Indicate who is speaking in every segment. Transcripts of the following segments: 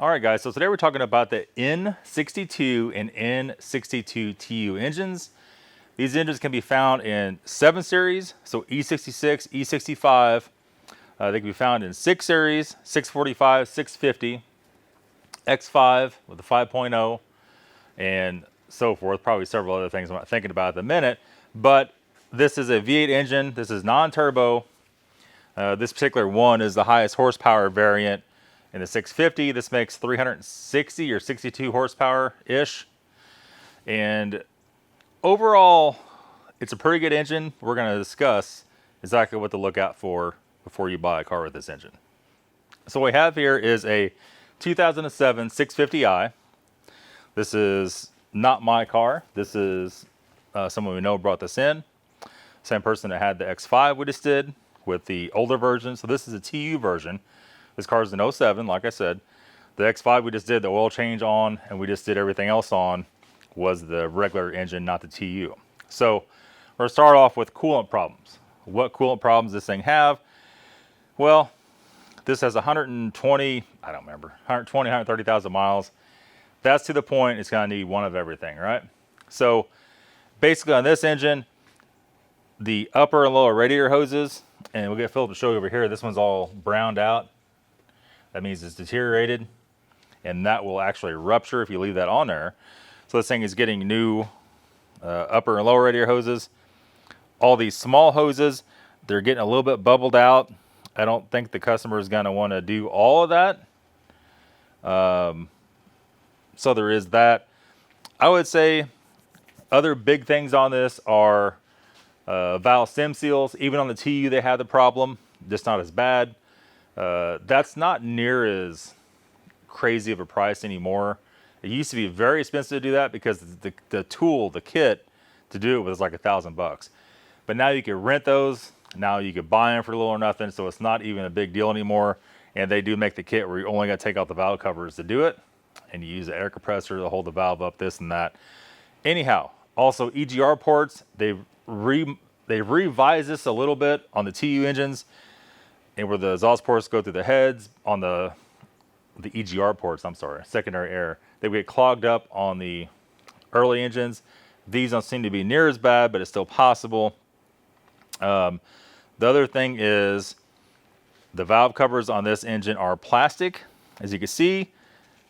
Speaker 1: All right, guys, so today we're talking about the N62 and N62 TU engines. These engines can be found in 7 series, so E66, E65. They can be found in 6 series, 645, 650, X5 with the 5.0, and so forth. Probably several other things I'm not thinking about at the minute. But this is a V8 engine. This is non-turbo. This particular one is the highest horsepower variant in the 650. This makes 360 or 62 horsepower-ish. And overall, it's a pretty good engine. We're going to discuss exactly what to look out for before you buy a car with this engine. So what we have here is a 2007 650i. This is not my car. This is someone we know brought this in. Same person that had the X5 we just did with the older version. So this is a TU version. This car is an 07, like I said. The X5 we just did the oil change on, and we just did everything else on, was the regular engine, not the TU. So we're going to start off with coolant problems. What coolant problems does this thing have? Well, this has 120, I don't remember, 120, 130,000 miles. That's to the point it's going to need one of everything, right? So basically on this engine, the upper and lower radiator hoses, and we'll get Philip to show you over here, this one's all browned out. That means it's deteriorated, and that will actually rupture if you leave that on there. So this thing is getting new upper and lower radiator hoses. All these small hoses, they're getting a little bit bubbled out. I don't think the customer is going to want to do all of that. So there is that. I would say other big things on this are Val Stem Seals. Even on the TU, they had the problem, just not as bad. That's not near as crazy of a price anymore. It used to be very expensive to do that because the tool, the kit to do it was like $1,000. But now you can rent those. Now you can buy them for little or nothing, so it's not even a big deal anymore. And they do make the kit where you only got to take out the valve covers to do it, and you use the air compressor to hold the valve up, this and that. Anyhow, also Egr ports, they revised this a little bit on the TU engines, and where the exhaust ports go through the heads on the Egr ports, I'm sorry, secondary air, they get clogged up on the early engines. These don't seem to be near as bad, but it's still possible. The other thing is the valve covers on this engine are plastic, as you can see.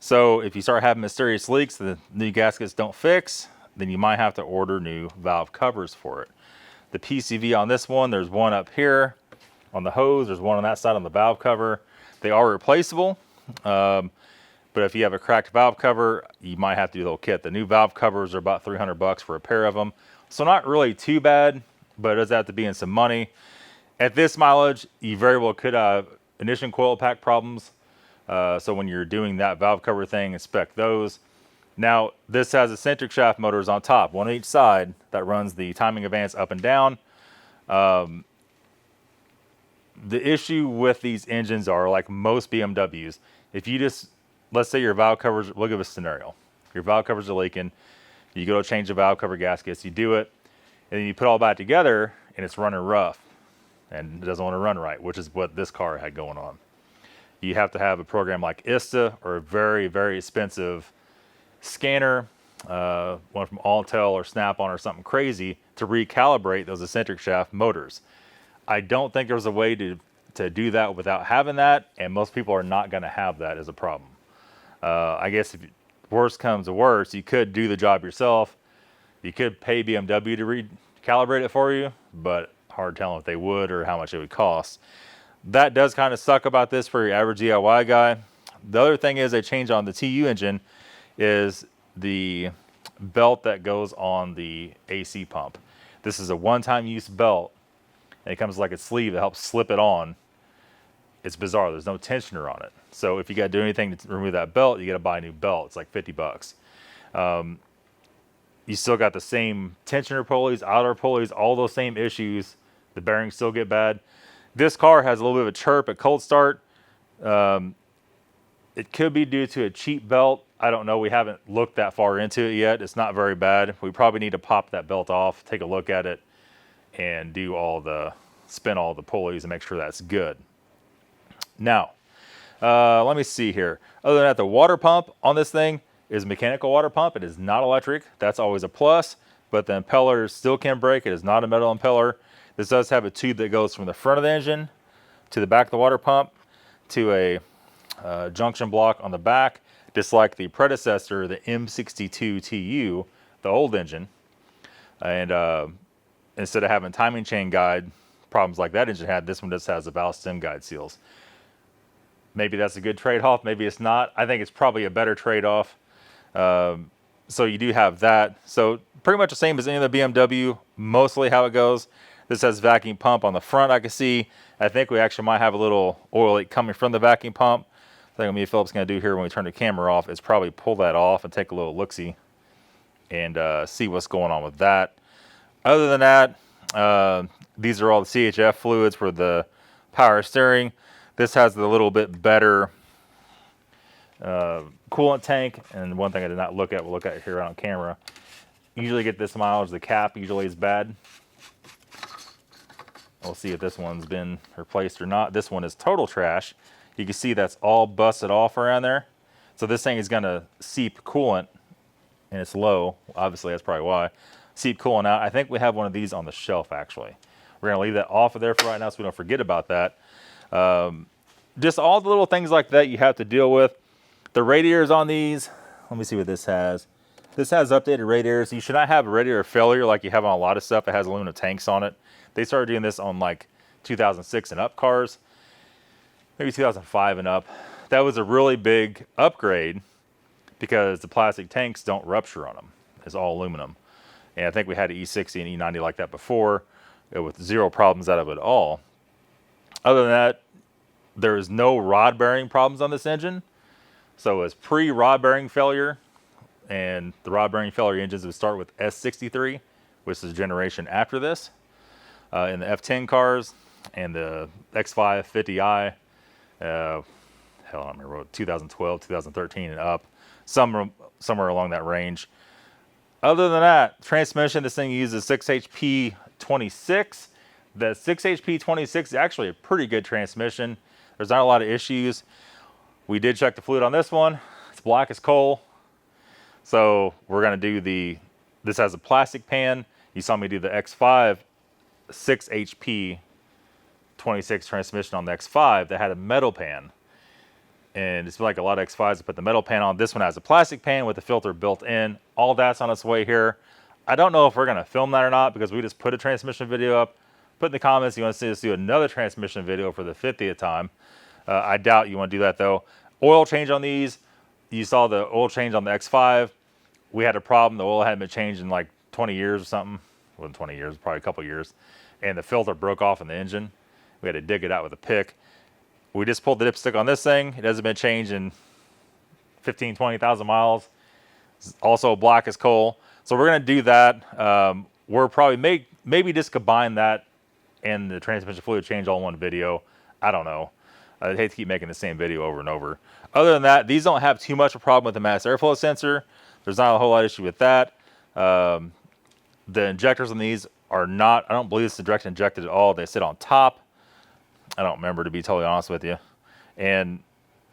Speaker 1: So if you start having mysterious leaks, the new gaskets don't fix, then you might have to order new valve covers for it. The PCV on this one, there's one up here on the hose, there's one on that side on the valve cover. They are replaceable, but if you have a cracked valve cover, you might have to do a little kit. The new valve covers are about $300 for a pair of them. So not really too bad, but it does have to be in some money. At this mileage, you very well could have ignition coil pack problems. So when you're doing that valve cover thing, inspect those. Now, this has eccentric shaft motors on top, one on each side, that runs the timing advance up and down. The issue with these engines are, like most BMWs, if you just, let's say your valve covers, look at this scenario. Your valve covers are leaking. You go to change the valve cover gaskets, you do it, and then you put all that together, and it's running rough, and it doesn't want to run right, which is what this car had going on. You have to have a program like ISTA or a very, very expensive scanner, one from Altel or Snap-on or something crazy to recalibrate those eccentric shaft motors. I don't think there's a way to do that without having that, and most people are not going to have that as a problem. I guess if worst comes to worst, you could do the job yourself. You could pay BMW to recalibrate it for you, but hard telling if they would or how much it would cost. That does kind of suck about this for your average DIY guy. The other thing is they changed on the TU engine is the belt that goes on the AC pump. This is a one-time use belt, and it comes like a sleeve that helps slip it on. It's bizarre. There's no tensioner on it. So if you got to do anything to remove that belt, you got to buy a new belt. It's like $50. You still got the same tensioner pulleys, outer pulleys, all those same issues. The bearings still get bad. This car has a little bit of a chirp at cold start. It could be due to a cheap belt. I don't know. We haven't looked that far into it yet. It's not very bad. We probably need to pop that belt off, take a look at it, and spin all the pulleys and make sure that's good. Now, Let me see here. Other than that, the water pump on this thing is mechanical water pump. It is not electric. That's always a plus. But the impeller still can break. It is not a metal impeller. This does have a tube that goes from the front of the engine to the back of the water pump to a junction block on the back, just like the predecessor, the M62 TU, the old engine. And instead of having timing chain guide problems like that engine had, this one just has the Val Stem guide seals. Maybe that's a good trade-off. Maybe it's not. I think it's probably a better trade-off. So you do have that. So pretty much the same as any of the BMW, mostly how it goes. This has vacuum pump on the front, I can see. I think we actually might have a little oil leak coming from the vacuum pump. I think what me and Philip's going to do here when we turn the camera off is probably pull that off and take a little look-see and see what's going on with that. Other than that, these are all the CHF fluids for the power steering. This has the little bit better coolant tank, and one thing I did not look at, we'll look at here on camera. Usually get this mileage, the cap usually is bad. We'll see if this one's been replaced or not. This one is total trash. You can see that's all busted off around there. So this thing is gonna seep coolant, and it's low. Obviously, that's probably why. Seep coolant out. I think we have one of these on the shelf, actually. We're gonna leave that off of there for right now so we don't forget about that. Just all the little things like that you have to deal with. The radiators on these, let me see what this has. This has updated radiators. You should not have a radiator failure like you have on a lot of stuff that has aluminum tanks on it. They started doing this on like 2006 and up cars, maybe 2005 and up. That was a really big upgrade because the plastic tanks don't rupture on them. It's all aluminum. And I think we had an E60 and E90 like that before with zero problems out of it at all. Other than that, there is no rod bearing problems on this engine. So it's pre-rod bearing failure, and the rod bearing failure engines would start with S63, which is a generation after this, in the F10 cars and the X5 50i. Hell, I don't remember, 2012, 2013 and up, somewhere along that range. Other than that, transmission, this thing uses 6HP 26. The 6HP 26 is actually a pretty good transmission. There's not a lot of issues. We did check the fluid on this one. It's black as coal. So we're gonna do this has a plastic pan. You saw me do the X5 6HP 26 transmission on the X5 that had a metal pan. And it's like a lot of X5s that put the metal pan on. This one has a plastic pan with the filter built in. All that's on its way here. I don't know if we're gonna film that or not because we just put a transmission video up. Put in the comments you want to see us do another transmission video for the 50th time. I doubt you want to do that though. Oil change on these. You saw the oil change on the X5. We had a problem. The oil hadn't been changed in like 20 years or something. It wasn't 20 years, probably a couple years. And the filter broke off in the engine. We had to dig it out with a pick. We just pulled the dipstick on this thing. It hasn't been changed in 15, 20,000 miles. It's also black as coal. So we're going to do that. We're probably maybe just combine that and the transmission fluid change all in one video. I don't know. I'd hate to keep making the same video over and over. Other than that, these don't have too much of a problem with the mass airflow sensor. There's not a whole lot of issue with that. The injectors on these are not, I don't believe it's direct injected at all. They sit on top. I don't remember, to be totally honest with you. And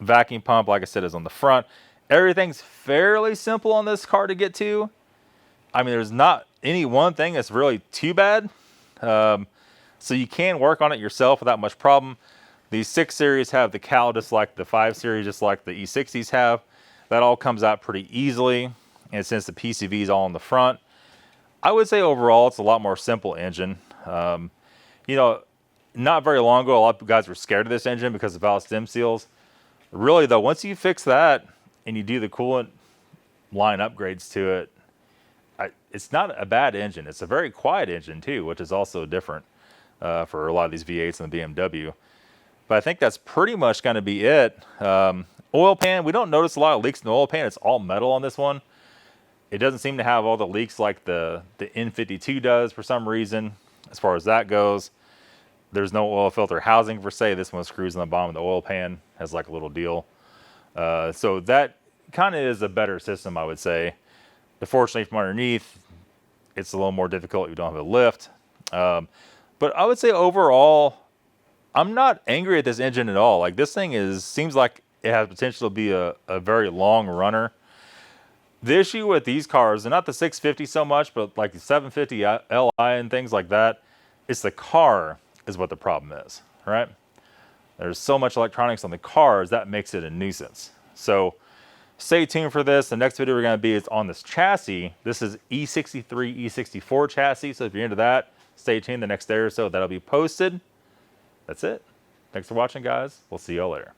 Speaker 1: vacuum pump, like I said, is on the front. Everything's fairly simple on this car to get to. I mean, there's not any one thing that's really too bad. So you can work on it yourself without much problem. These 6 series have the cowl just like the 5 series, just like the E60s have. That all comes out pretty easily. And since the PCV is all in the front, I would say overall it's a lot more simple engine. You know, not very long ago, a lot of guys were scared of this engine because of Val Stem Seals. Really though, once you fix that and you do the coolant line upgrades to it, it's not a bad engine. It's a very quiet engine too, which is also different for a lot of these V8s and the BMW. But I think that's pretty much going to be it. Oil pan, we don't notice a lot of leaks in the oil pan. It's all metal on this one. It doesn't seem to have all the leaks like the N52 does for some reason, as far as that goes. There's no oil filter housing per se. This one screws on the bottom of the oil pan, has like a little deal. So that kind of is a better system, I would say. Unfortunately, from underneath, it's a little more difficult. You don't have a lift. But I would say overall, I'm not angry at this engine at all. Like, this thing seems like it has potential to be a very long runner. The issue with these cars, and not the 650 so much, but like the 750 Li and things like that, it's the car is what the problem is, right? There's so much electronics on the cars that makes it a nuisance. So stay tuned for this. The next video we're going to be is on this chassis. This is E63, E64 chassis. So if you're into that, stay tuned. The next day or so that'll be posted. That's it. Thanks for watching, guys. We'll see you all later.